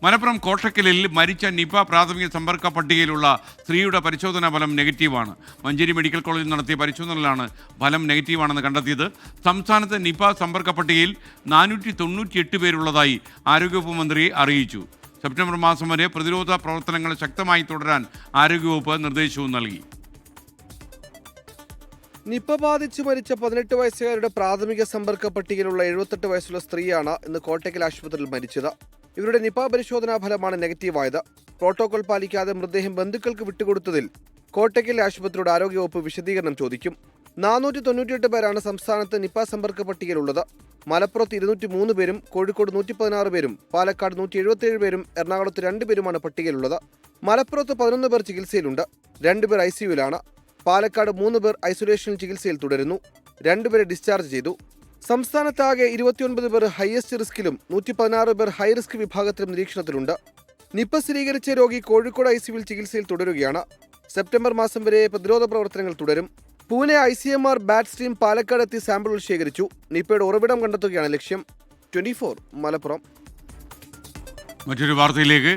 മലപ്പുറം കോട്ടക്കലിൽ മരിച്ച നിപ പ്രാഥമിക സമ്പർക്ക പട്ടികയിലുള്ള സ്ത്രീയുടെ പരിശോധനാ ഫലം നെഗറ്റീവാണ്. മഞ്ചേരി മെഡിക്കൽ കോളേജിൽ നടത്തിയ പരിശോധനയിലാണ് ഫലം നെഗറ്റീവാണെന്ന് കണ്ടെത്തിയത്. സംസ്ഥാനത്ത് നിപ സമ്പർക്ക പട്ടികയിൽ 498 പേരുള്ളതായി ആരോഗ്യവകുപ്പ് മന്ത്രി അറിയിച്ചു. സെപ്റ്റംബർ മാസം വരെ പ്രതിരോധ പ്രവർത്തനങ്ങൾ ശക്തമായി തുടരാൻ ആരോഗ്യവകുപ്പ് നിർദ്ദേശവും നൽകി. നിപ ബാധിച്ച് മരിച്ച 18 വയസ്സുകാരുടെ പ്രാഥമിക സമ്പർക്ക പട്ടികയിലുള്ള 78 വയസ്സുള്ള സ്ത്രീയാണ് ഇന്ന് കോട്ടക്കൽ ആശുപത്രിയിൽ മരിച്ചത്. ഇവരുടെ നിപ പരിശോധനാ ഫലമാണ് നെഗറ്റീവായത്. പ്രോട്ടോകോൾ പാലിക്കാതെ മൃതദേഹം ബന്ധുക്കൾക്ക് വിട്ടുകൊടുത്തതിൽ കോട്ടക്കൽ ആശുപത്രിയുടെ ആരോഗ്യവകുപ്പ് വിശദീകരണം ചോദിക്കും. 498 പേരാണ് സംസ്ഥാനത്ത് നിപ സമ്പർക്ക പട്ടികയിലുള്ളത്. മലപ്പുറത്ത് 203 പേരും, കോഴിക്കോട് 116 പേരും, പാലക്കാട് 177 പേരും, എറണാകുളത്ത് 2 പേരുമാണ് പട്ടികയിലുള്ളത്. മലപ്പുറത്ത് 11 പേർ ചികിത്സയിലുണ്ട്. 2 പേർ ICUവിലാണ്. പാലക്കാട് 3 പേർ ഐസൊലേഷനിൽ ചികിത്സയിൽ തുടരുന്നു. 2 പേരെ ഡിസ്ചാർജ് ചെയ്തു. സംസ്ഥാനത്താകെ 29 പേർ ഹയസ്റ്റ് റിസ്കിലും 116 പേർ ഹൈ റിസ്ക് വിഭാഗത്തിലും നിരീക്ഷണത്തിലുണ്ട്. നിപ സ്ഥിരീകരിച്ച രോഗി കോഴിക്കോട് ICUവിൽ ചികിത്സയിൽ തുടരുകയാണ്. സെപ്റ്റംബർ മാസം വരെ പ്രതിരോധ പ്രവർത്തനങ്ങൾ തുടരും. Pune ICMR bat stream Palakkad എത്തി സാമ്പിളുകൾ ശേഖരിച്ചു. നിപയുടെ ഉറവിടം കണ്ടെത്തുകയാണ് ലക്ഷ്യം. 24 മലപ്പുറം. മറ്റൊരു വാർത്തയിലേക്ക്.